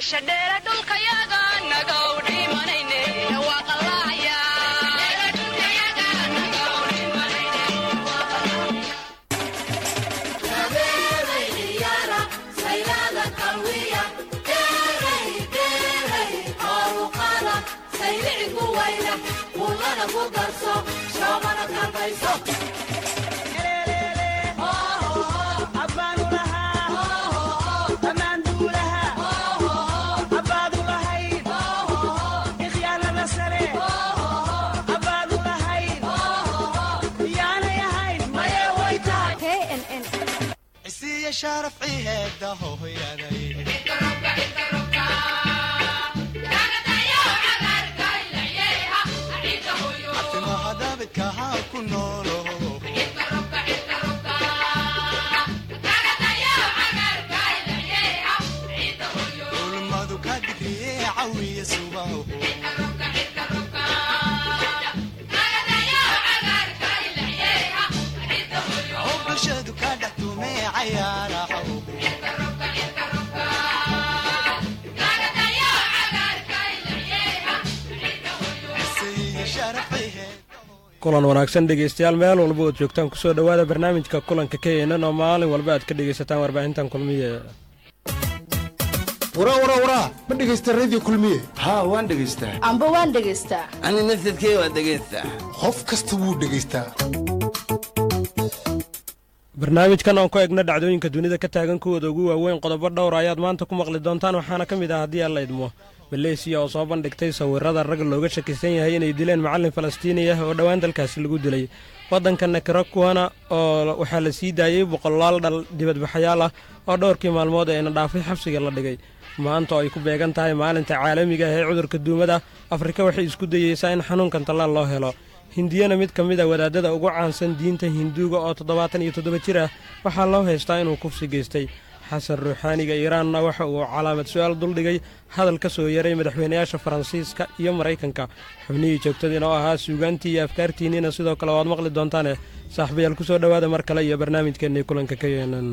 shadheera dhulka yaga naga u dhimanayne waa qalaya شرف عيهده هو يدي kulan wanaagsan dhegeystayaal meel walba oo joogtaan ku soo dhawaada barnaamijka kulanka keenan oo maalin walba aad ka dhegeysataan warbaahintan kulmiye wara ma dhegeysta radio kulmiye ha waan dhegeystaa amba waan dhegeystaa ani nafsadkee waan dhegeystaa qof kasta wuu dhegeystaa barnaamijkan aan ku eegna dhacdooyinka dunida ka taagan kuwooda ugu waaweyn qodobo dhowr ayaad maanta ku maqli doontaan waxaana ka mid ah haddii aan la idmo maleesiya oo soo bandhigtay sawirrada rag looga shakisan yahay inay dileen macallin falastiini ah oo dhowaan dalkaasi lagu dilay waddanka Nicaragua oo waxaa la sii daayay boqolaal dhal dibadbaxayaal ah oo dhowrkii maalmood ee dhaafay xabsiga la dhigay maanta ay ku beegan tahay maalinta caalamiga ah ee cudurka duumada Afrika waxay isku dayaysaa in xanuunkan talaal loo helo hindiyana mid ka mid ah wadaadada ugu caansan diinta hinduuga oo 77 jir ah waxaa loo haystaa inuu kufsi geystay xasan ruuxaaniga Iiraanna waxa uu calaamad su'aal dul dhigay hadal ka soo yaray madaxweynayaasha Faransiiska iyo Mareykanka xubnihii joogtadina oo ahaa suugaantii iyo afkaartiinina sidoo kale waad maqli doontaan saaxiibayaal ku soo dhawaada mar kale iyo barnaamijkeennii kulanka keenan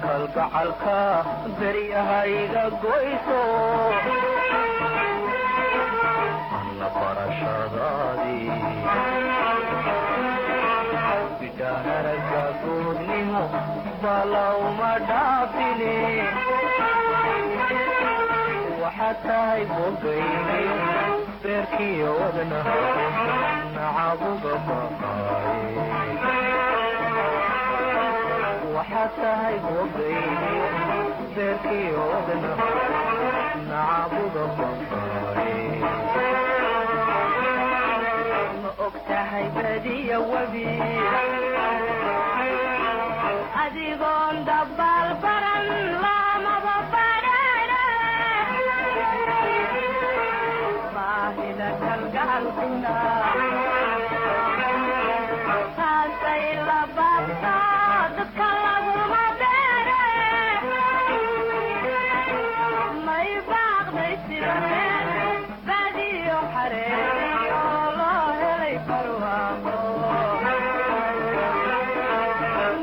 kalgacalka beryahayga goyso anna barashadaadii bidhaanaraga goodnimo balawma dhaafine waxaad tahay bogayni beerkiyo wadnaha nacabuga baqaaye حتى يبغيني ذكي ودنا نعبد البصاري أكتحي بدي وبي أديقون دبال برن لا مببرين باهدة القلبنا هاتي لبابتا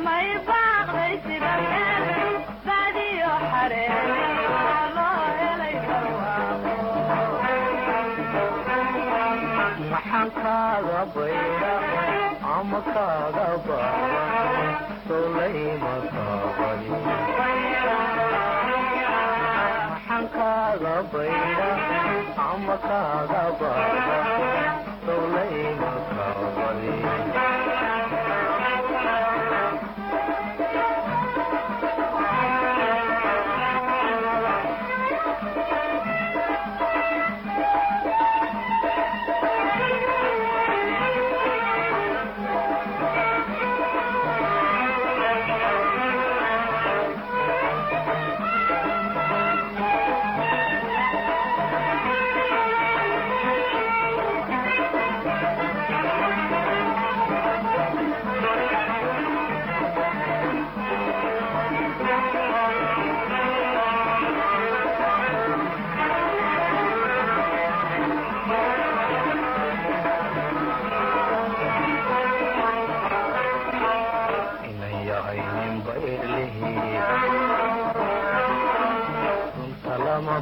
ما يبغى يسيبك بعدي يحرق bayra ama kaaga baara solayma kaabali maxaan kaaga bayra ama kaaga baara solayma kaabali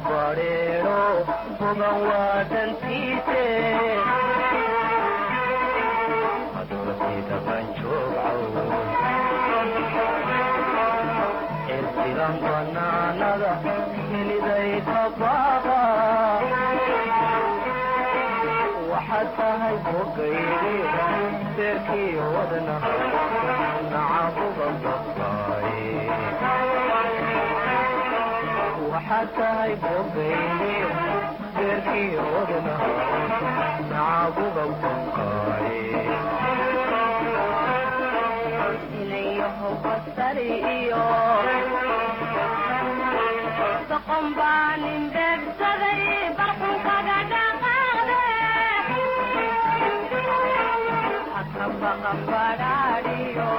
bareero bogan waa dantiise adoortayda baan joogcow cirsigan banaanada heliday ka baaqa waxaad tahay bogaydi beerkii wadnaha nacabuga baqaaye waxaad tahay bogaydi beerkii wadnaha nacabuga baqaaye inayaho basari iyo doqon baanin beegsaday barxun kaga dhaqaaqde haka baqan badhaadhiyo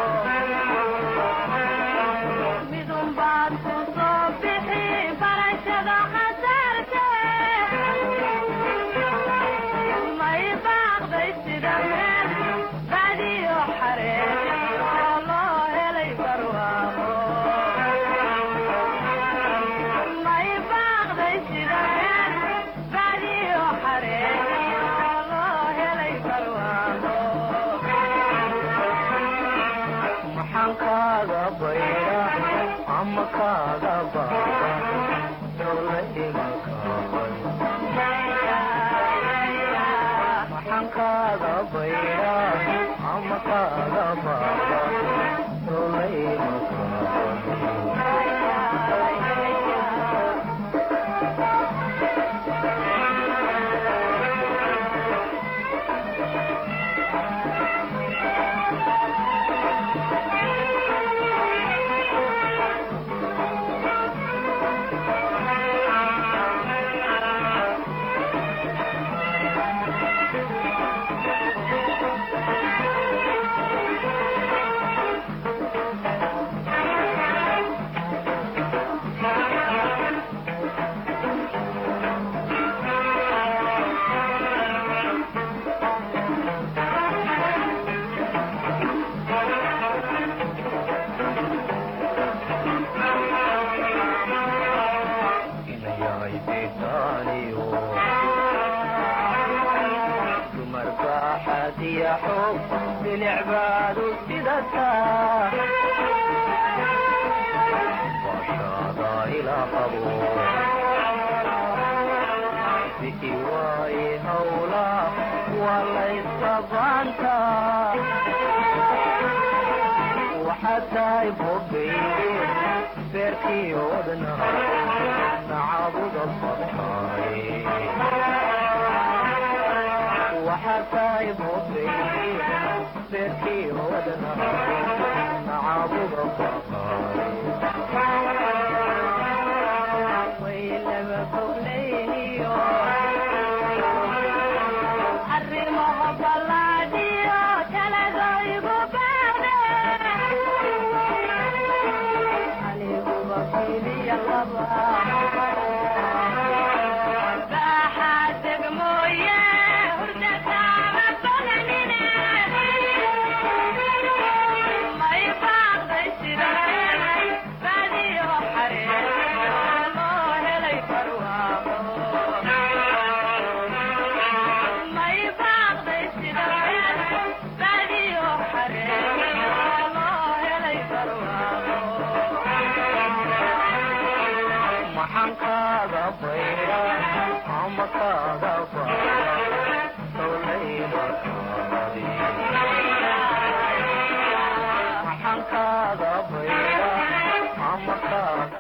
midun baad ku soo bixi barashada khasaarte may baaqday sida meel badiyo xareen oo loo helay barwaaqo may baaqday sida meel badiyo xareen oo loo helay barwaaqo maxaan kaaga bayra ama kaaga baara solayma kaabali maxaan kaaga bayra ama kaaga baara solayma حب بالعباد وسدتها وشاضى إلى قبور بإيواي هولا ولا يستبانتا وحتى يبقي بيركي ودنها نعبد الصبحاي وحتى يبقي بيركي ودنها نعبد الصبحاي ويلما فوقلينيو حرمها بلاديو تلذيبو بعده عليه وكيلي اللبا باحاتك مويه هردتا مبغنينه waxaan kaaga bayra ama kaaga bara sawlayba kaadi waxaan kaaga bayra ama kaaga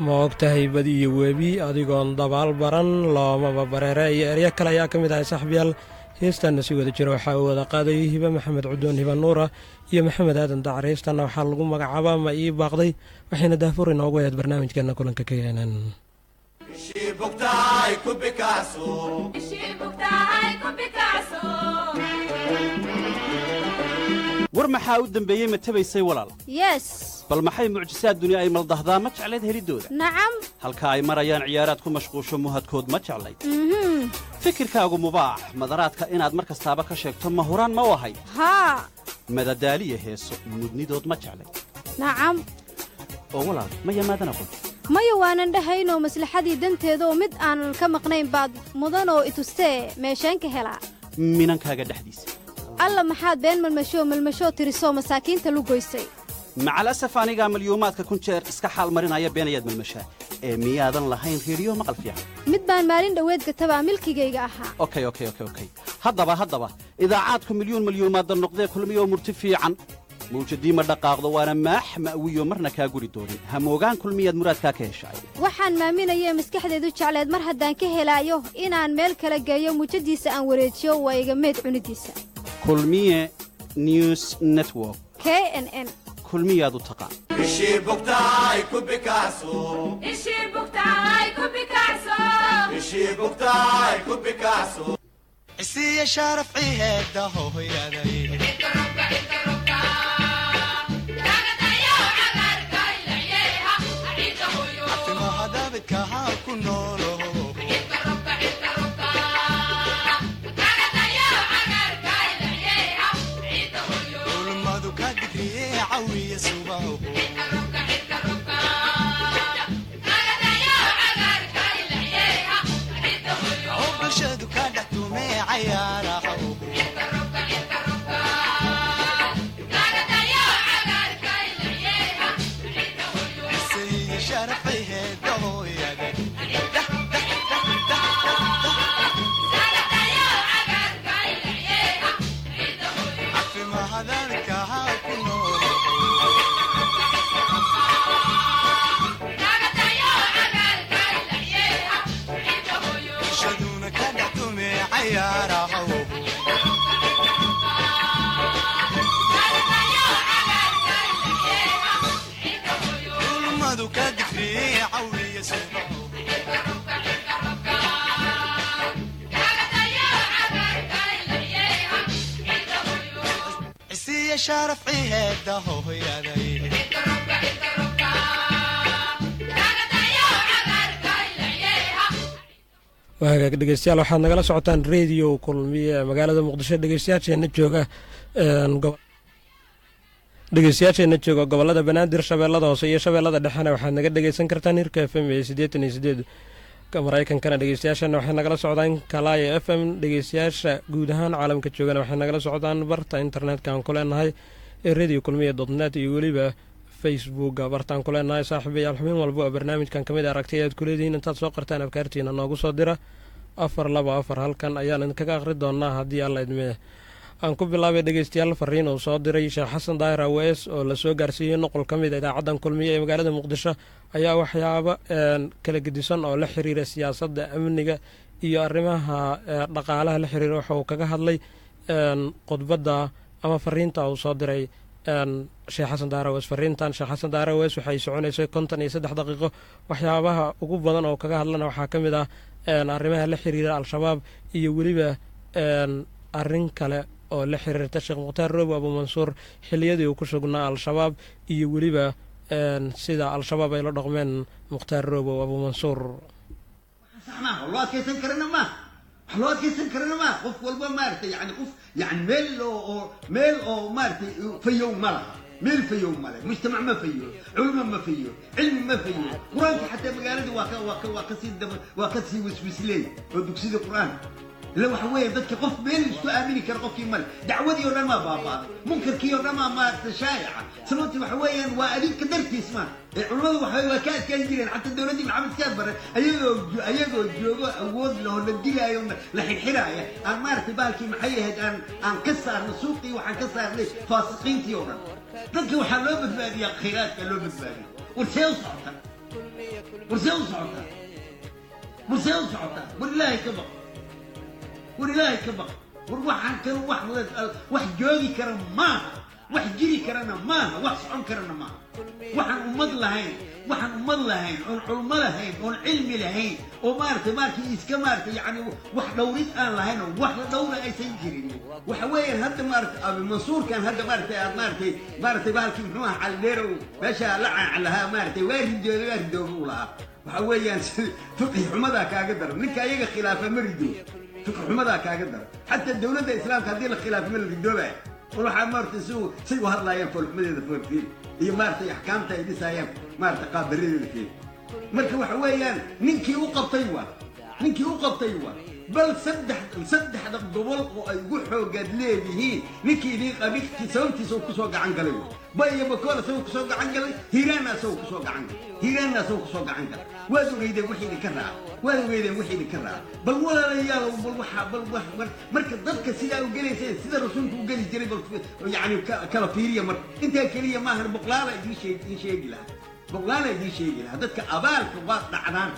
ma og tahay badi iyo webi adigoon dabaal baran loomaba bareere iyo eryo kale ayaa ka mid ahay saaxiibyaal heestaanna si wada jira waxaa uu wada qaadayay hiba maxamed cudoon hiba nuura iyo maxamed aadan dacar heestaanna waxaa lagu magacaabaa ma ii baaqday waxayna daafur inoogu ahayd barnaamijkeena kulanka ka yeenan war maxaa u dambeeyey ma tabaysay walaal yes bal maxay mucjisaad duni ay maldahdaa ma jeclayd heliddooda nacam halka ay marayaan ciyaaraad ku mashquusho muhadkood ma jeclayd fikirkaagu mubaax madaraadka inaad mar kastaaba ka sheegto ma huraan ma u ahay haa madadaaliya heeso mudnidood ma jeclayd nacam oo walaal ma yamaadana qod maya waanan dhahaynoo maslaxadii danteeda oo mid aanan ka maqnayn baad mudanoo itustee meesheen ka helaa minankaaga dhexdiisa alla maxaad been malmashoo tirisoo masaakiinta lugoysay macalasaf anigaa malyuumaadka kun jeer iska xaal marinaya beenayaad malmashaa ee miyaadan lahayn reeriyo maqal fiican mid baan maalin dhoweed gatabaa milkigayga ahaa okay haddaba idaacaadku milyuumaadda noqdee kulmiyoo murti fiican mawjadii ma dhaqaaqdo waana maax ma'wiyo marna kaa guri doonin hamoogaan kulmiyaad muraadkaa ka heshaay waxaan maaminayee maskaxdeedu jecleed mar haddaan ka helaayo inaan meel kala geeyo muujadiisa aan wareejiyo waa iga meed cunidiisa kulmiye news network knn kulmiyaad u taqaan isiya sharaf ciheeda hooyaday afimahadabidkahaa ku noolo ulmadu ka digriye cawiya subaho oo bulshadu ka dhextume cayaaraho isiya sharaf ciheeda hooyaday afimahadabidkahaa ku noolo bulshaduna ka dhextume cayaaraho ulmadu ka digriye cawiya subaho isiya sharaf ciheeda hooyaday waa hagaag dhegeystayaal waxaad nagala socotaan rediyo kulmiye ee magaalada muqdisho dhegeystayaasheenna jooga gobolada banaadir shabeellada hoose iyo shabeellada dhexena waxaad naga dhegeysan kartaan hirka f m ee 88 maraykankana dhegeystayaashana waxay nagala socdaan kalaayo f m dhegeystayaasha guud ahaan caalamka joogana waxay nagala socdaan barta internetka aan ku leenahay ee radio kulmiye net iyo weliba facebooka bartaan ku leenahay saaxiibayaal xubin walba oo barnaamijkan ka mid aragtay aad ku leedihiin intaad soo qartaan afkaartiina noogu soo dira 424 halkan ayaan idinkaga akhri doonaa haddii alla idmee aan ku bilaabay dhegeystayaal fariin uu soo diray sheekh xasan daahir awees oo la soo gaarsiiyey noqol ka mid idaacadan kulmiye ee magaalada muqdisho ayaa waxyaabo kala gedisan oo la xiriira siyaasadda amniga iyo arrimaha dhaqaalaha la xiriira waxa uu kaga hadlay khudbadda ama fariinta uu soo diray sheekh xasan daahir awees fariintan sheekh xasan daahir awees waxay soconaysay 53 daqiiqo waxyaabaha ugu badan oo kaga hadlana waxaa ka mid ah arrimaha la xiriira al-shabaab iyo weliba arrin kale oo la xiriirta sheekh mukhtaar roobo abuumansuur xiliyadii uu ku sugnaa al-shabaab iyo weliba sida al-shabaab ay la dhaqmeen mukhtaar roobo abuumansuur loo adkaysan karana ma qof walba maaragtay yani qof yani meel oo maaragtay fayow ma laha meel fayow male mujtamac ma fayo culmo ma fayo cilmi ma fayo qur-aanka xataa magaaladii waa kasii waswisleey oo dugsida qur-aanka ila waxa weeye dadka qof meel isku aamini kara qofkii male dacwadii oo dhan ma baabaaday munkarkii oo dhan ma shaa'ica sababtii waxa weeyaan waa adinka dartiis ma culimadu waa ka adkaan jireen xataa dowladdii maxamed siyaad barre ayagoo joogo awood loo la dilaayo la xirxiraaya aan maaragtay baalkii maxay ahayd aan ka saarno suuqii waxaan ka saarnay faasiqiintii oo dhan dadka waxaa loo badbaadiyaa khayraadka loo badbaadiya warsee u socotaa war ilaahay ka baq war waxaan kale wax joogi kara maaha wax jiri karana maaha wax socon karana maaha waxaan ummad lahayn oon culmo lahayn oon cilmi lahayn oo maaragtay iska maaragtay yacni wax dhowrid aan lahayn oo wax la dhowra aysan jirin waxa weeyaan hadda maaragtay abi mansuurkan hadda maaragtay aad maaragtay baalkii muxuu ahaa caldheerow meesha la lahaa maaragtay waa ridooba u lahaa waxa weeyaan fiqhi xumadaa kaaga daran ninka ayaga khilaafa ma rido fiqhi xumadaa kaaga daran xataa dowladda islaamka haddii la khilaafo ma la ridoobaya war waxaa maaragtay say u hadlaayaan foolxumadeeda foolfiil iyo maaragtay axkaamta ay dhisaayaan maaragtay qaabdaradeeda fiil marka waxa weeyaan ninkii u qabtay waa bal saddexda gobol oo ay ugu xoogaad leedihiin ninkii idin qabikii sababtiisa uu kusoo gacan galay baya bakool asagoo kusoo gacan galay hiiraanna asagoo kusoo gacan galay waad ogeydeen wixii idinka raaca bal walaalayaal bal marka dadka sidaa u gelayseen sida rasuulku u geli jiray bal yacni kala fiiriya marka intaa keliya maahan boqlaala idiin sheegi lahaa dadka abaalka waad dhacdaan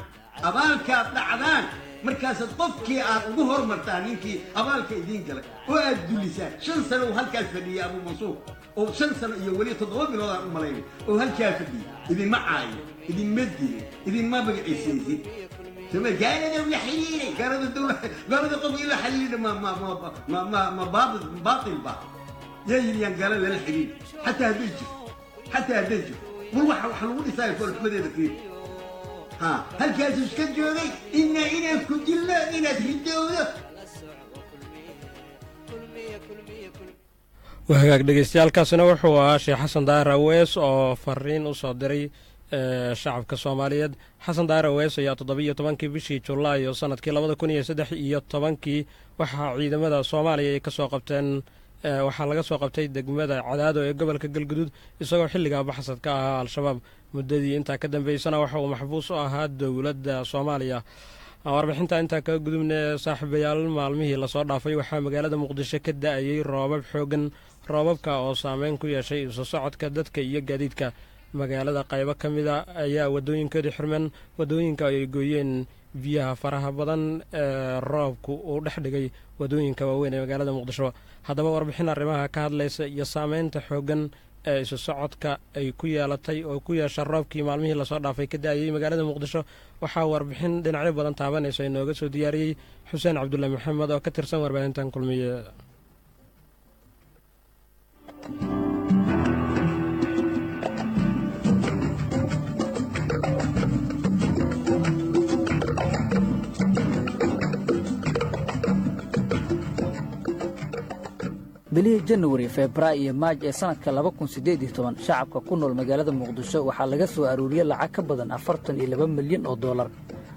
markaasaad qofkii aad ugu hormartaan ninkii abaalka idiin galay oo aad dulisaan 5 sano uu halkaas fadhiyay abu mansuur oo 5 sano iyo weli 7 bilood aan u malaynay oo halkaa fadhiyay idinma caayo idinma dilin idinma magaciisaysid ثم قالوا ولا حليلي قالوا قوم إلا حليلي ما باطل يجري قال لا حليلي حتى هدجه والله حلولي صاير كل حمد فيه ها هل كاسوس كجوري إنا كجلا إنا تهدوه wahagaag dhegeystayaaalkaasina wuxuu ahaa sheekh xasan daahir awees oo fariin u soo diray shacabka soomaaliyeed. xasan daahir awees ayaa 17 bishii Julaay sanadkii 2013 waxaa ciidamada Soomaaliya ay ka soo qabteen waxaa laga soo qabtay degmada Cadaado ee gobolka Galgaduud isagoo xilliga baxsad ka ahaa al-shabaab. muddadii intaa ka dambeysana waxa uu maxbuus u ahaa dowladda Soomaaliya. warbixinta intaa kaga gudubnay saaxiibayaal maalmihii lasoo dhaafay waxaa magaalada Muqdisho ka da'ayay roobab xoogan roobabka oo saameyn ku yeeshay isu socodka dadka iyo gaadiidka. magaalada qaybo ka mid ah ayaa wadooyinkeedii xirmeen wadooyinka ay gooyeen biyaha faraha badan ee roobku uu dhex dhigay wadooyinka waaweyn ee magaalada Muqdisho. haddaba warbixin arrimaha ka hadlaysa iyo saameynta xoogan ee isu socodka ay ku yeelatay oo ku yeesha roobkii maalmihii lasoo dhaafay ka da'ayay magaalada Muqdisho waxaa warbixin dhinacyo badan taabanaysa inooga soo diyaariyey xuseen cabdulle maxamed oo ka tirsan warbaahintan kulmiye. bilihii January, February iyo Maaj ee sanadka 2018 shacabka ku nool magaalada Muqdisho waxaa laga soo aruuriyay lacag ka badan 42 milyan oo dollar.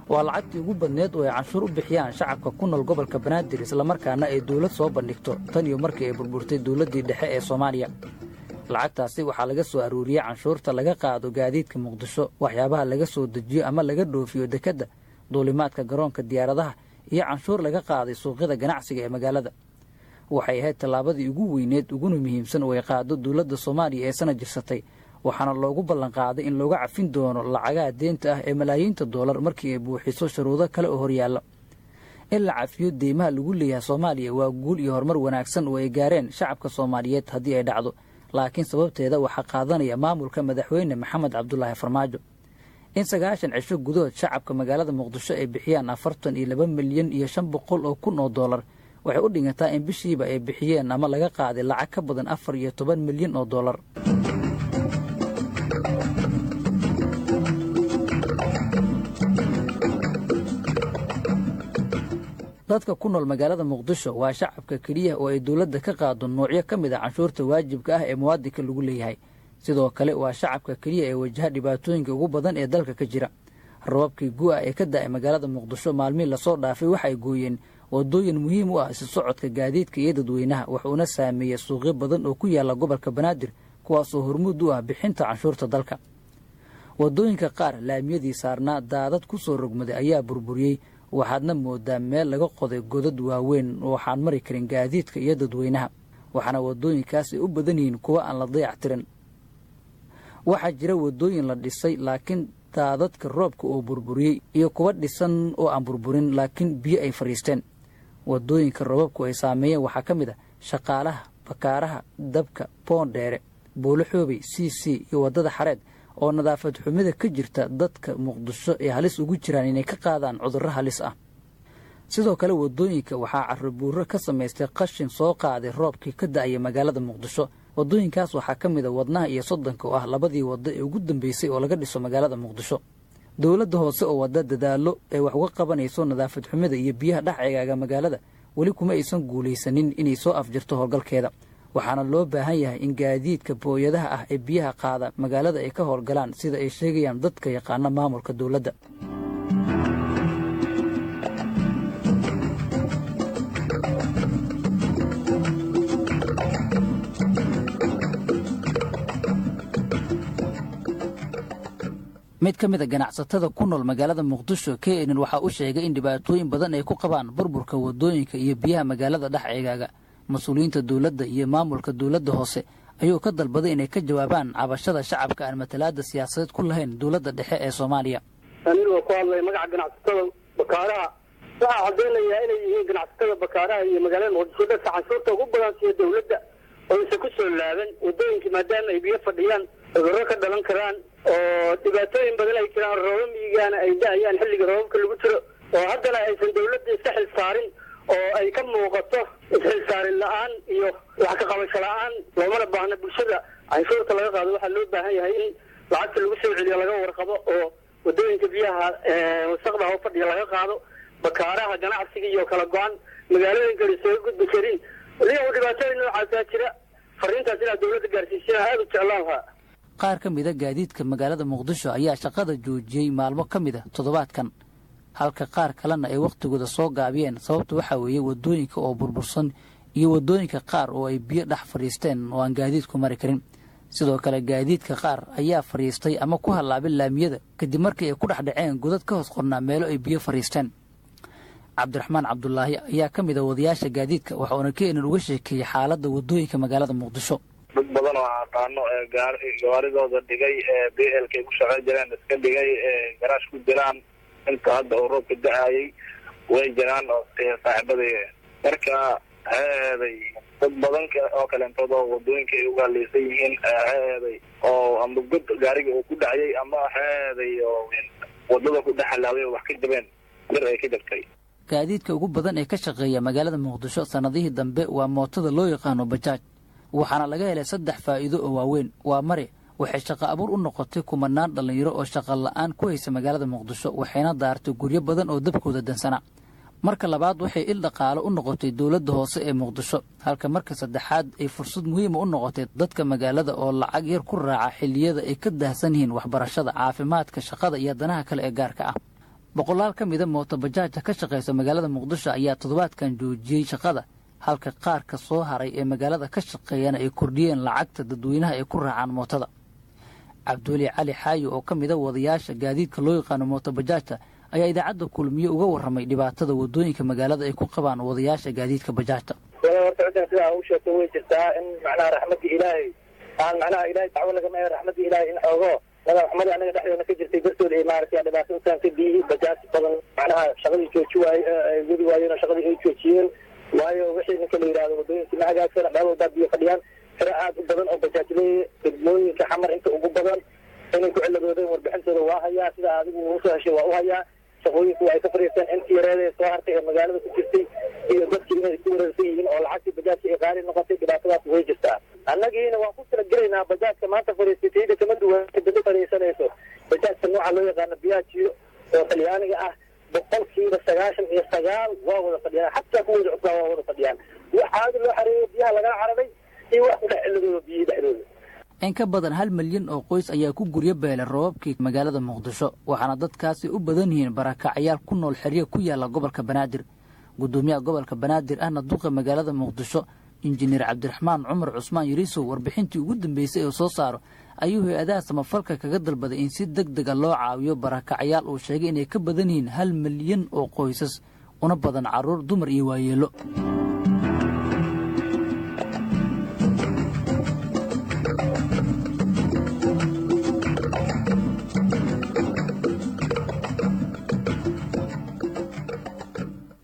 waa lacagtii ugu badneed oo ay canshuur u bixiyaan shacabka ku nool gobolka Banaadir isla markaana ay dawlad soo bandhigto tan iyo markii ay burburtay dawladdii dhexe ee Soomaaliya. lacagtaasi waxaa laga soo aruuriyay canshuurta laga qaado gaadiidka Muqdisho, waxyaabaha laga soo dejiyo ama laga dhoofiyo dekedda, duulimaadka garoonka diyaaradaha iyo canshuur laga qaaday suuqyada ganacsiga ee magaalada. waxay ahayd tallaabadii ugu weyneed uguna muhiimsan oo ay qaado dawladda Soomaaliya ee sana jirsatay, waxaana loogu ballan qaaday in looga cafin doono lacagaha deynta ah ee malaayiinta dollar markii ay buuxiso shuruudo kale oo horyaalla. in la cafiyo deymaha lagu leeyahay Soomaaliya waa guul iyo horumar wanaagsan oo ay gaareen shacabka Soomaaliyeed haddii ay dhacdo, laakiin sababteeda waxaa qaadanaya maamulka madaxweyne Maxamed Cabdullaahi Farmaajo. in 9 cisho gudahood shacabka magaalada Muqdisho ay bixiyaan 42 milyan iyo 500 oo kun oo dollar waxay u dhigantaa in bishiiba ay bixiyeen ama laga qaaday lacag ka badan 14 milyan oo dollar. dadka ku nool magaalada Muqdisho waa shacabka kaliya oo ay dawladda ka qaado noocyo ka mid ah canshuurta waajibka ah ee muwaadinka lagu leeyahay. sidoo kale waa shacabka kaliya ee wajaha dhibaatooyinka ugu badan ee dalka ka jira. roobabkii gu'a ee ka da'ay magaalada Muqdisho maalmihii lasoo dhaafay waxay gooyeen waddooyin muhiim u ah isu socodka gaadiidka iyo dadweynaha wuxuuna saameeyey suuqyo badan oo ku yaalla gobolka banaadir kuwaasoo hormuud u ah bixinta canshuurta dalka. waddooyinka qaar laamiyadii saarnaa daadad ku soo rogmaday ayaa burburiyey, waxaadna moodaa meel laga qoday godad waaweyn oo waxaan mari karin gaadiidka iyo dadweynaha, waxaana waddooyinkaas ay u badan yihiin kuwa aan la dayactirin. waxaa jira waddooyin la dhisay laakiin daadadka roobka oo burburiyey iyo kuwa dhisan oo aan burburin laakiin biyo ay fadhiisteen. waddooyinka roobabku ay saameeyeen waxaa ka mid ah shaqaalaha, bakaaraha, dabka, boondheere, buulaxoobey, cc iyo waddada xareed oo nadaafad xumida ka jirta dadka muqdisho ay halis ugu jiraan inay ka qaadaan cudurro halis ah. sidoo kale waddooyinka waxaa carrobuurro ka samaystay qashin soo qaaday roobkii ka da'aya magaalada muqdisho. waddooyinkaas waxaa ka mid a wadnaha iyo soddonka oo ah labadii waddo ee ugu dambaysay oo laga dhiso magaalada muqdisho. dowladda hoose oo wadda dadaallo ay wax uga qabanayso nadaafad xumida iyo biyaha dhex eegaaga magaalada weli kuma aysan guulaysanin inay soo afjirto howlgalkeeda, waxaana loo baahan yahay in gaadiidka booyadaha ah ee biyaha qaada magaalada ay ka howlgalaan sida ay sheegayaan dadka yaqaana maamulka dowladda. mid ka mid a ganacsatada ku nool magaalada muqdisho knn waxaa u sheegay in dhibaatooyin badan ay ku qabaan burburka waddooyinka iyo biyaha magaalada dhex eegaaga. mas-uuliyiinta dowladda iyo maamulka dowladda hoose ayuu ka dalbaday inay ka jawaabaan cabashada shacabka aan matalaada siyaasadeed ku lahayn dowladda dhexe ee Soomaaliya. anigoo ku hadlay magaca ganacsatada bakaaraha waxaa cadeynayaa inay yihiin ganacsatada bakaaraha iyo magaalada muqdisho dadka canshuurta ugu badan siya dowladda oo isa ku soo laaban waddooyinka maadaama ay biyo fadhiyaan cudurro ka dhalan karaan oo dhibaatooyin badan ay jiraan roobab miyigaana ay da'ayaan xilliga roobabka lagu jiro oo haddana aysan dowladda iska xil saarin oo ay ka muuqato isxilsaarin la'aan iyo wax ka qabasho la'aan. loomana baahna bulshada canshuurta laga qaado waxaa loo baahan yahay in lacagta lagu soo celiyo laga warqabo oo waddooyinka biyaha wasaqda oo fadhiya laga qaado, bakaaraha ganacsiga iyo kala go-an magaalooyinka la soo gudbi karin iyagoo dhibaatooyin noocaasaa jira. fariintaas inaad dowladda gaarsiisina aada u jeclaan lahaa. qaar ka mid a gaadiidka magaalada muqdisho ayaa shaqada joojiyey maalmo ka mid a toddobaadkan, halka qaar kalena ay wakhtigooda soo gaabiyeen. sababta waxaa weeye waddooyinka oo burbursan iyo waddooyinka qaar oo ay biyo dhex fadhiisteen oo aan gaadiidku mari karin. sidoo kale gaadiidka qaar ayaa fadhiistay ama ku hallaabin laamiyada kadib markii ay ku dhex dhaceen godad ka hoos qornaa meelo ay biyo fadhiisteen. cabdiraxmaan cabdulaahi ayaa ka mid a wadayaasha gaadiidka waxauna knn uga sheekeeyey xaaladda waddooyinka magaalada muqdisho. dad badan oo aqaano gawaaridooda dhigay blkay ku shaqayn jireen iska dhigay garaash ku jiraan inta hadda uu roobka da-ayay way jiraan oo saaxiibaday marka heeday dad badan oo kaleentood oo waddooyinka ay uga haleysan yihiin heeday oo ama god gaariga uu ku dhacayay ama heeday oo waddada ku dhex halaabay oo wax ka jabeen bir ay ka jabtay. gaadiidka ugu badan ee ka shaqeeya magaalada muqdisho sannadihii dambe waa mootada loo yaqaano bajaaj, waxaana laga helay 3 faa'iido oo waaweyn. waa mare waxay shaqo abuur u noqotay kumanaan dhallinyaro oo shaqo la'aan ku haysa magaalada muqdisho, waxayna daartay guryo badan oo dabkooda dansana. marka labaad waxay il dhaqaalo u noqotay dowladda hoose ee muqdisho, halka marka saddexaad ay fursad muhiima u noqotay dadka magaalada oo lacag yar ku raaca xilliyada ay ka daahsan yihiin waxbarashada, caafimaadka, shaqada iyo danaha kale ee gaarka ah. boqolaal ka mid a mooto bajaajka ka shaqaysa magaalada muqdisho ayaa toddobaadkan joojiyey shaqada, halka qaarka soo haray ee magaalada ka shaqeeyana ay kordhiyeen lacagta dadweynaha ay ku raacaan mootada. cabduuli cali xaayo oo ka mid a wadayaasha gaadiidka loo yaqaano mooto bajaajta ayaa idaacadda kulmiye uga warramay dhibaatada waddooyinka magaalada ay ku qabaan wadayaasha gaadiidka bajaajta. horta ciddan sidaa u sheegto way jirtaa in macnaha raxmadda ilaahay aan macnaha ilaahay dacwo lagama ee raxmadda ilaahay in xoogo raxmadda anaga dhexdeena ka jirtay dartood ay maaragtay dhibaato u taantay biyihii bajaaj badan macnaha shaqadii jooji waaye ay gudi waayeen oo shaqadii ay joojiyeen waayo wixii ninka la yidhaahdo waddooyinka ma hagaagsan meel walbaa biyo fadhiyaan tiro aad u badan oo bajaajleeye degmooyinka xamar inta ugu badan inay ku ciladoodeen warbixintooda waa hayaa sida adigu usoo heshay waa u hayaa. shaqooyinku waa ay ka fadhiisteen intii yareeda soo hartay ee magaalada ku jirtay iyo dadkii inay isku wareersan yihiin oo lacagtii bajaajka ay qaali noqotay dhibaatadaas way jirtaa. annagiina waan ku tala gelaynaa bajaajka maanta fadhiistay tayda kama duwan daba fadhiisanayso bajaajka nooca loo yaqaano biyaajiyo oo talyaaniga ah 99% waa wada fadhiyaan, xataa kuwooda cusbaa waa wada fadhiyaan. wax caadi loo xareeyo biyaha laga cararay iyo wax ku dhex ciladooda biyihii dhexdooda. in ka badan 1 milyan oo qoys ayaa ku guryo beelay roobabkii magaalada muqdisho, waxaana dadkaasi u badan yihiin barakacyaal ku nool xeryo ku yaala gobolka banaadir. gudoomiyaha gobolka banaadir ahna duqa magaalada muqdisho injineer cabdiraxmaan cumar cusmaan yariisow warbixintii ugu dambeysay oo soo saaro ayuu hay-adaha samafalka kaga dalbaday in si deg dega loo caawiyo barakacyaal uu sheegay inay ka badan yihiin 1 milyan oo qoysas una badan carruur dumar iyo waayeelo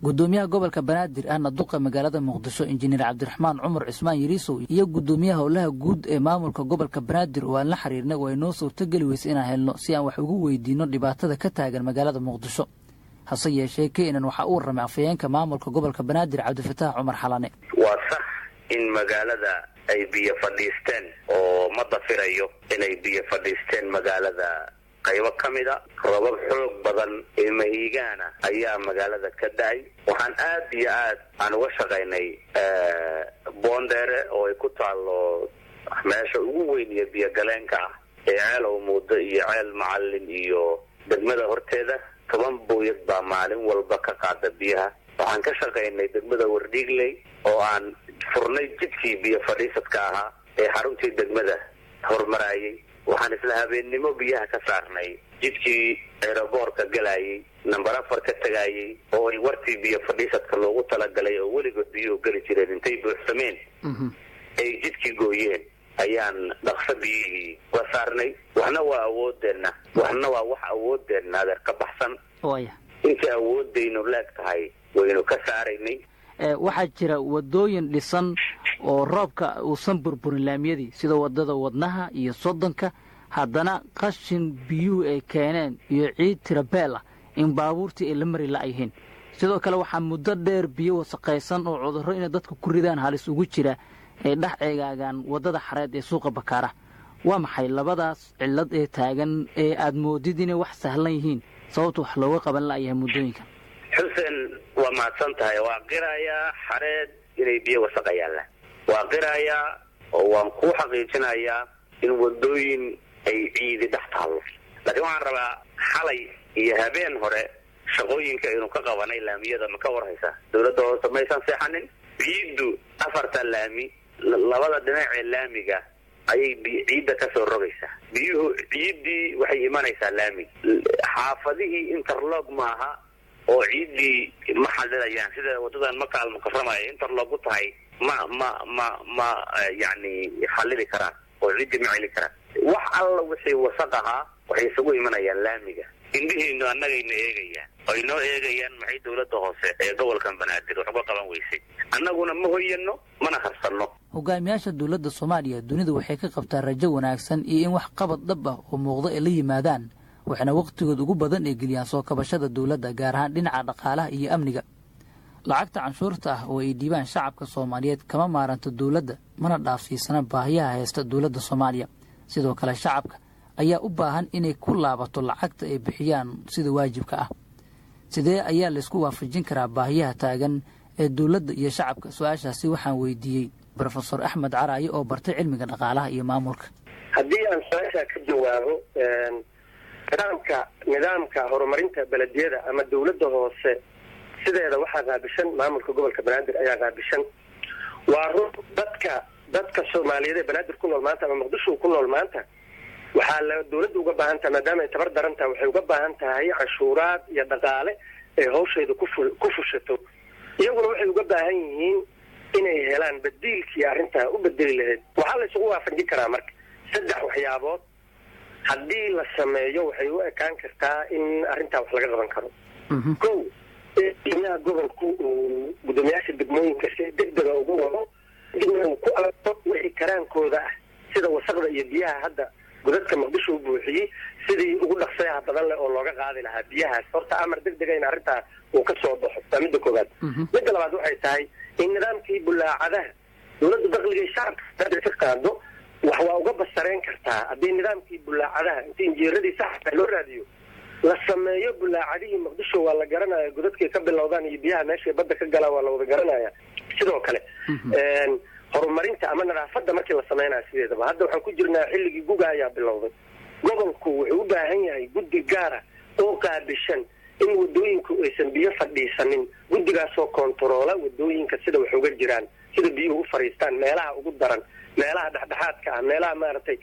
gudoomiyaha gobolka banaadir ahna duqa magaalada muqdisho injineer cabdiraxmaan cumar cusmaan yariisow iyo gudoomiyaha howlaha guud ee maamulka gobolka banaadir oo aan la xiriirnay waa inoo suurtogeli weysa inaan helno si aan wax ugu weydiino dhibaatada ka taagan magaalada muqdisho hase yeeshee keenan waxaa u warramay afhayeenka maamulka gobolka banaadir cabdifataax cumar xalane waa sax in magaalada ay biyo fadhiisteen oo ma dafirayo inay biyo fadhiisteen magaalada qaybo ka mid a roobab xoog badan ee mahiigaana ayaa magaalada ka da'ay waxaan aad iyo aad aan uga shaqaynay boondheere oo ay ku taallo meesha ugu weyn iyo biyogaleenka ah ee ceel umuudo iyo ceel macallin iyo degmada horteeda 10 booyad baa maalin walba ka qaada biyaha waxaan ka shaqaynay degmada wardhiigley oo aan furnay jidkii biyo fadhiisadka ahaa ee xaruntii degmada hormarayay waxaan isla habeennimo biyaha ka saarnay jidkii aeroboortka galayay number 4 ka tagayay oo ay wartii biyo fadhiisadka loogu talagalay oo weligood biyuhu geli jireen intay buuxsameen ay jidkii gooyeen ayaan dhaqso biyihii ka saarnay waxna waa awoodeenna waxna waa wax awoodeenna adeer ka baxsan intii awoodaynu leeg tahay waynu ka saaraynay waxaa jira wadooyin dhisan oo roobka uusan burburin laamiyadii sida wadada wadnaha iyo soddonka haddana qashin biyuhu ay keeneen iyo ciid tirabeel ah in baabuurtii ay la mari la'yihiin sidoo kale waxaa muddo dheer biyo wasaqaysan oo cudurro inay dadka ku ridaan halis ugu jira ay dhex eegaagaan waddada xareed ee suuqa bakaara waa maxay labadaas cillad ee taagan ee aad moodid inay wax sahlan yihiin sababta wax looga qaban la'yahay muddooyinka xuseen waa mahadsan tahay waa qirayaa xareed inay biyo wasaqayaan waa qirayaa oo waan ku xaqiijinayaa in wadooyin ay ciidi dhex taallo laakiin waxaan rabaa xalay iyo habeen hore shaqooyinka aynu ka qabanay laamiyada ma ka warhaysaa dowladda hoose maysan seexanin ciiddu 4 laami labada dhinac ee laamiga ayay ciidda ka soo rogaysaa biyuhu ciiddii waxay imanaysaa laami xaafadihii interlog maaha oo ciiddii ma xalilayaan sida wadadan ma kaalmo kaframaya interlog u tahay ma yani xalili karaan oo ciiddii ma celi karaan wax alla wixii wasaq ahaa waxay isugu imanayaan laamiga indhihiinu annagayna eegayaan ay noo eegayaan maxay dowladda hoose ee gobolkan banaadir wax uga qaban weysay annaguna ma hoyano mana harsanno hogaamiyaasha dowladda soomaaliya dunida waxay ka qabtaa rajo wanaagsan iyo in wax qabad dhab ah oo muuqda ay la yimaadaan waxaana wakhtigood ugu badan ay geliyaan soo kabashada dowladda gaar ahaan dhinaca dhaqaalaha iyo amniga lacagta canshuurta ah oo ay dhiibaan shacabka soomaaliyeed kama maaranto dowladda mana dhaafsiisana baahiyaha haysta dowladda soomaaliya sidoo kale shacabka ayaa u baahan inay ku laabato lacagta ay bixiyaan sida waajibka ah sidee ayaa laysku waafajin karaa baahiyaha taagan ee dowladda iyo shacabka su-aashaasi waxaan weydiiyey brofesor axmed caraaye oo bartay cilmiga dhaqaalaha iyo maamulka haddii aan su-aashaa ka jawaabo nidaamka horumarinta belediyada ama dowladda hoose sideeda waxaa qaabishan maamulka gobolka banaadir ayaa qaabishan waa run dadka soomaaliyeed ee banaadir ku nool maanta ama muqdisho ku nool maanta waxaa la dowladda uga baahan tahay maadaama ay tabar daran tahay waxay uga baahan tahay canshuuraad iyo dhaqaale ay hawsheeda ku fushato iyaguna waxay uga baahan yihiin inay helaan badiilkii arrintaa u bedeli lahayd waxaa la isugu waafajin karaa marka 3 waxyaabood haddii la sameeyo waxay u ekaan kartaa in arrintaa wax laga qaban karo kow gudoomiyaha gobolku uu gudoomiyaasha degmooyinka si degdega ugu wado degmada uu ku arko wixii karaankooda ah sida wasaqda iyo biyaha hadda godadka muqdisho u buuxiyey sidii ugu dhaqsayaha badan leh oo looga qaadi lahaa biyahaas horta amar degdega in arrintaa uu ka soo baxo waa midda koowaad midda labaad waxay tahay in nidaamkii bulaacadaha dowladda dakhligay shacabka ka qaado wax waa uga basareen kartaa haddii nidaamkii bulaacadaha inta injiiradii saxda loo raadiyo la sameeyo bulaacadihii muqdisho waa la garanaya godadkay ka bilowdaan iyo biyaha meeshay badda ka galaan waa la wada garanaya sidoo kale horumarinta ama nadaafadda markii la sameynayo sideedaba hadda waxaan ku jirnaa xilligii guga ayaa bilowday gobolku wuxuu u baahan yahay guddi gaara oo qaabishan in wadooyinku aysan biyo fadhiisanin guddigaasoo kontaroola wadooyinka sida wax uga jiraan, sida biyuhu u fadhiistaan, meelaha ugu daran, meelaha dhexdhexaadka ah, meelaha maaragtay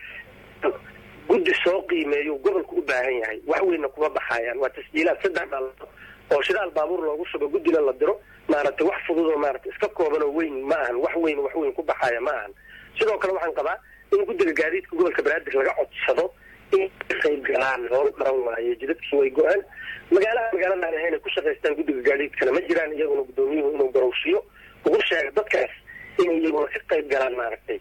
guddi soo qiimeeyo gobolku u baahan yahay. wax weynna kuma baxayaan, waa tasjiilaad 3 dhalo oo shidaal baabuur loogu shubo guddina la diro, maaragtay wax fudud oo maaragtay iska kooban oo weyn ma ahan, wax weyn ku baxaya ma ahan. sidoo kale waxaan qabaa in guddiga gaadiidka gobolka banaadir laga codsado in qayb galaan howl qaran waaye, jidadkii way go-aan, magaalada aan ahayn ku shaqaystaan guddiga gaadiidkana ma jiraan, iyaguna gudoomiyuhu inuu garowshiyo ugu sheega dadkaas inay iyaguna ka qayb galaan maaragtay.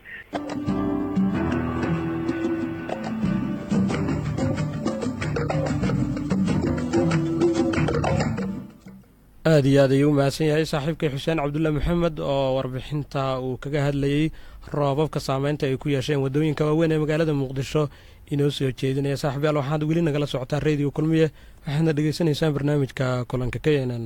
aad iyo aad ayuu u mahadsan yahay saaxiibkay xuseen cabdulle maxamed oo warbixinta uu kaga hadlayey roobabka saameynta ay ku yeesheen waddooyinka waaweyn ee magaalada muqdisho inoo soo jeedinaya. saaxiibyaal waxaad weli nagala socotaa radio kulmiye, waxaadna dhegaysanaysaan barnaamijka kulanka keenan.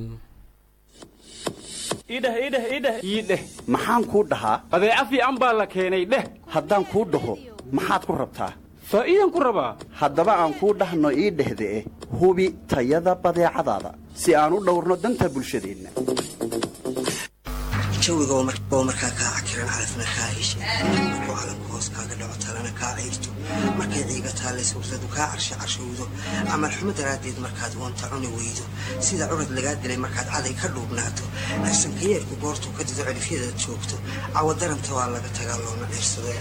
idheh maxaan kuu dhahaa badeeco fiican baa la keenay dheh. haddaan kuu dhaho maxaad ku rabtaa? faa'iidan ku rabaa. haddaba aan kuu dhahno ii dhehde hubi tayada badeecadaada si aan u dhowrno danta bulshadeenna. jawiga oo markaa kaa cakiran calafna kaa heshay, markuu calanku hoos kaaga dhaco talana kaa ciirto, markay ciiga taallay suurtadu kaa carshowdo, camal xumo daraaddeed markaad woonta cuni weydo, sida curad lagaa dilay markaad caday ka dhuubnaato, arsankayeerku goortuu ka dido celifyadaad joogto, cawadaranta waa laga tagaa looma dheersado.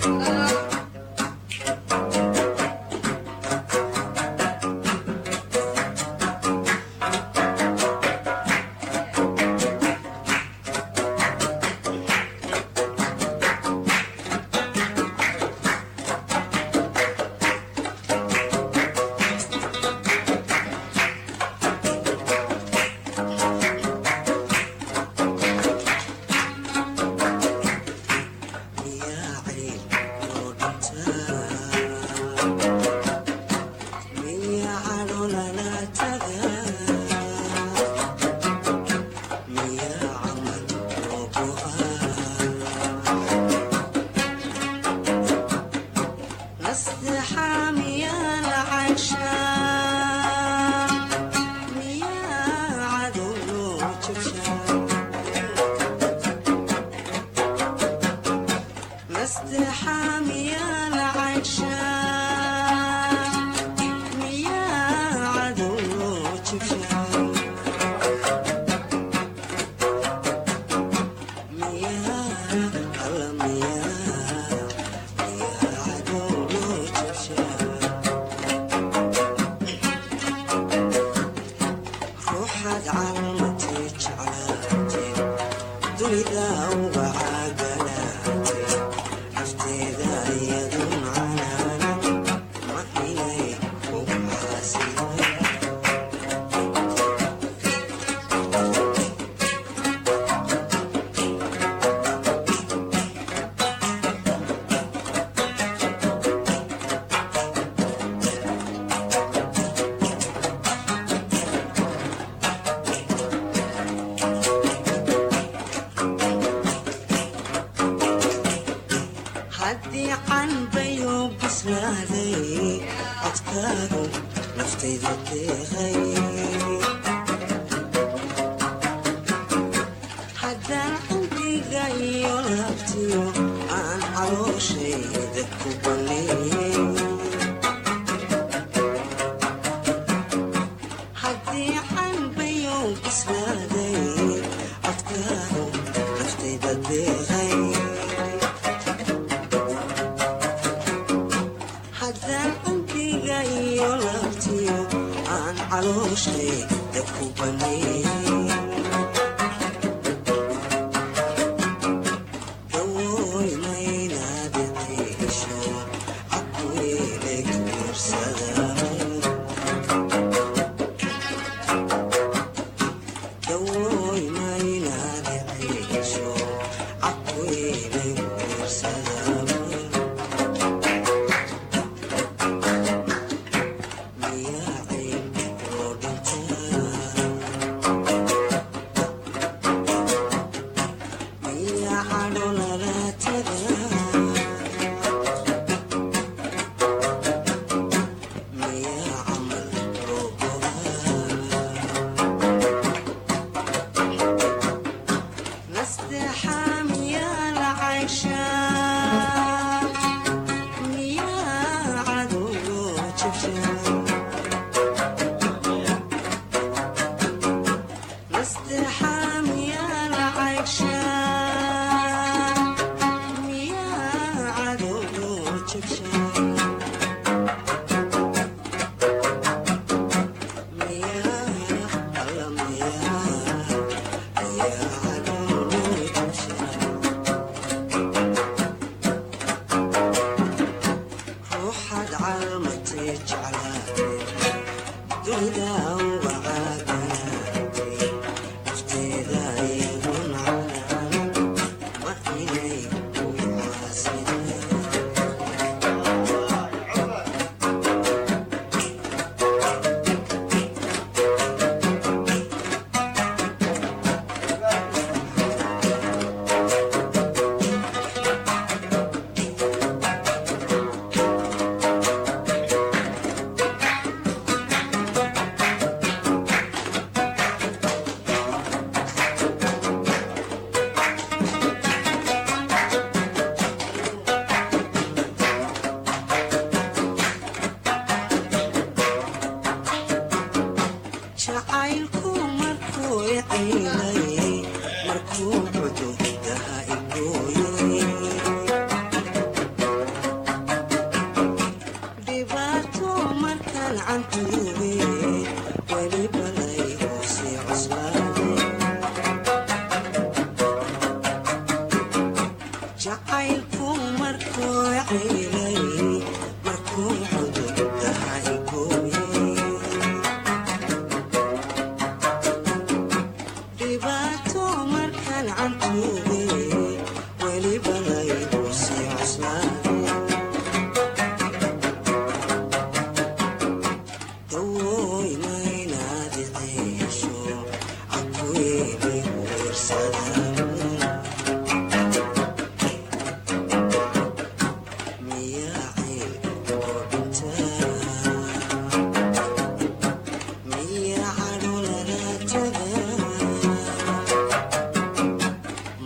matay jeclaatay dunida uga caagaatay nafteeda iyagun canaan ma inay ku caasidaan jacaylku markuu ciilay markuu xuduudaha igooyay dhibaato markaan cantuugay weliba laygu sii cuslaaday jacaylku markuu ciilay markuu xuduudaha igooyay dhibaato markaan cantuugay weliba laygu sii cuslaaday dawooy maynaad iceesho cakuyeeli weersadaan miyaa cayb oo dhintaa miyaa cadho lala tagaa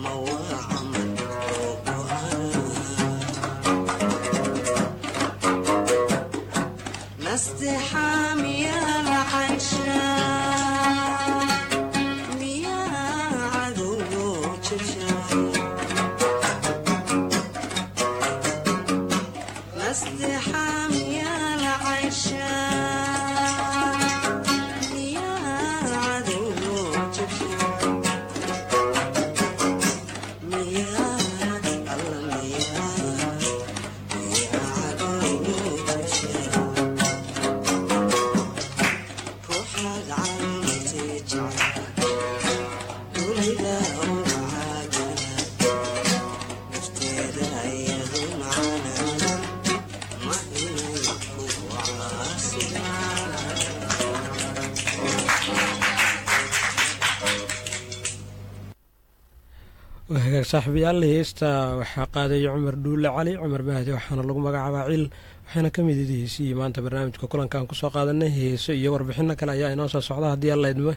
ma waa camal oo go'an nasteexaa miyaa la canshaa miyaa cadow loo jajaa nasteexaa miyaa la canshaa miyaa cadow loo jajaa miyaa alla miyaa cadow loo jajaa ruuxaad calmatay jeclaatay dunida uga caaganaatay nafteeda iyadun canaanan ma inay ku caasidaan hagaag saaxiibayaal heesta waxaa qaaday cumar dhuulle cali cumar mahdi waxaana lagu magacaabaa cil waxayna ka mid ihi heesihii maanta barnaamijka kulankaan kusoo qaadanay heeso iyo warbixino kale ayaa inoo soo socda haddii alla idmo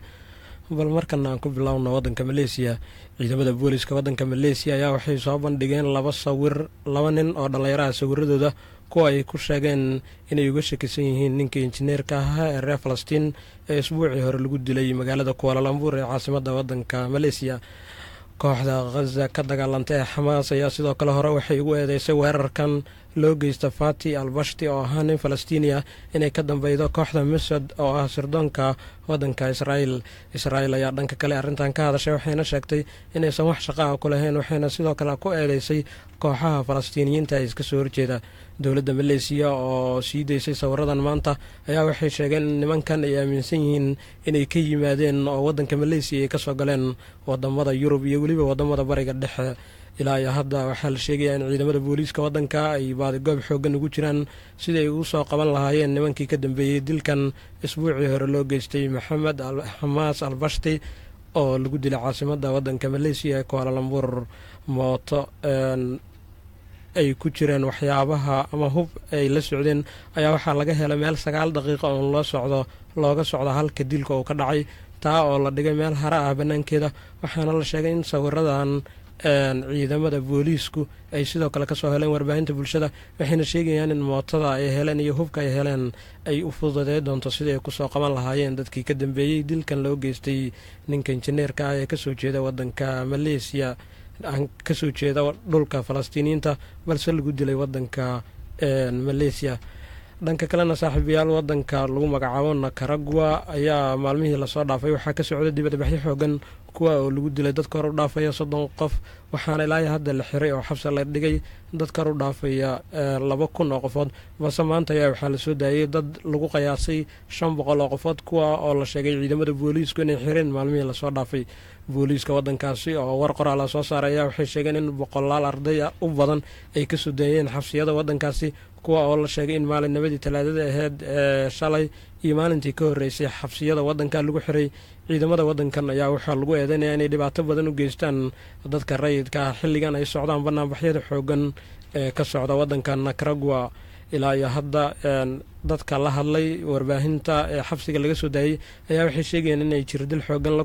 bal markana aan ku bilowno waddanka maleesiya ciidamada booliska waddanka maleesiya ayaa waxay soo bandhigeen laba nin oo dhallinyaraha sawiradooda kuwa ay ku sheegeen inay uga shakisan yihiin ninka injineerka ahaa ee reer falastiin ee isbuucii hore lagu dilay magaalada kuwaalalambur ee caasimadda waddanka maleesiya kooxda khaza ka dagaalanta ee xamaas ayaa sidoo kale hore waxay ugu eedeysay weerarkan loo geysta fati albashti oo ahaa nin falastiini ah inay ka dambeydo kooxda masad oo ah sirdoonka waddanka israa'iil ayaa dhanka kale arrintan ka hadashay waxayna sheegtay inaysan wax shaqaa ku lahayn waxayna sidoo kale ku eedeysay kooxaha falastiiniyiinta ee iska soo horjeeda dowladda maleesiya oo sii deysay sawiradan maanta ayaa waxay sheegeen in nimankan ay aaminsan yihiin inay ka yimaadeen oo waddanka maleesiya ay kasoo galeen wadamada yurub iyo weliba wadamada bariga dhexe ilaa iyo hadda waxaa la sheegayaa in ciidamada booliiska waddanka ay baadigoob xooggan ugu jiraan siday ugu soo qaban lahaayeen nimankii ka dambeeyey dilkan isbuucii hore loo geystay maxamed xamaas albashti oo lagu dilay caasimadda waddanka maleesiya ee kuwaalalambur mooto ay ku jireen waxyaabaha ama hub ay la socdeen ayaa waxaa laga helay meel 9 daqiiqo oo looga socdo halka dilka uu ka dhacay taa oo la dhigay meel hara ah banaankeeda waxaana la sheegay in sawiradan ciidamada booliisku ay sidoo kale kasoo heleen warbaahinta bulshada waxayna sheegayaan in mootada ay heleen iyo hubka ay heleen ay u fududee doonto sidii ay kusoo qaban lahaayeen dadkii ka dambeeyey dilkan loo geystay ninka injineerka ah ee kasoo jeeda wadanka maleesiya kasoo jeeda dhulka falastiiniyiinta balse lagu dilay wadanka maleesiya dhanka kalena saaxiibayaal wadanka lagu magacaabo Nicaragua ayaa maalmihii lasoo dhaafay waxaa ka socda dibadbaxyo xoogan kuwa oo lagu dilay dad kor u dhaafaya 30 qof waxaana ilaa hadda la xiray oo xabsi la dhigay dad kor u dhaafaya 2,000 oo qofood balse maanta ayaa waxaa la soo daayay dad lagu qiyaasay 500 oo qofood kuwa oo la sheegay ciidamada booliisku inay xireen maalmihii lasoo dhaafay booliiska waddankaasi oo war qoraal soo saaray ayaa waxay sheegeen in 100 arday u badan ay ka soo daayeen xabsiyada waddankaasi kuwa oo la sheegay in maalinnimadii talaadada ahayd shalay iyo maalintii ka horeysay xabsiyada waddanka lagu xiray ciidamada waddankan ayaa waxaa lagu eedeynaya inay dhibaato badan u geystaan dadka rayidka xilligan ay socdaan banaanbaxyada xoogan ee ka socda waddanka Nicaragua ilaa iyo hadda dadka la hadlay warbaahinta ee xabsiga laga soo daayay ayaa waxay sheegayeen inay jirdil xoogan la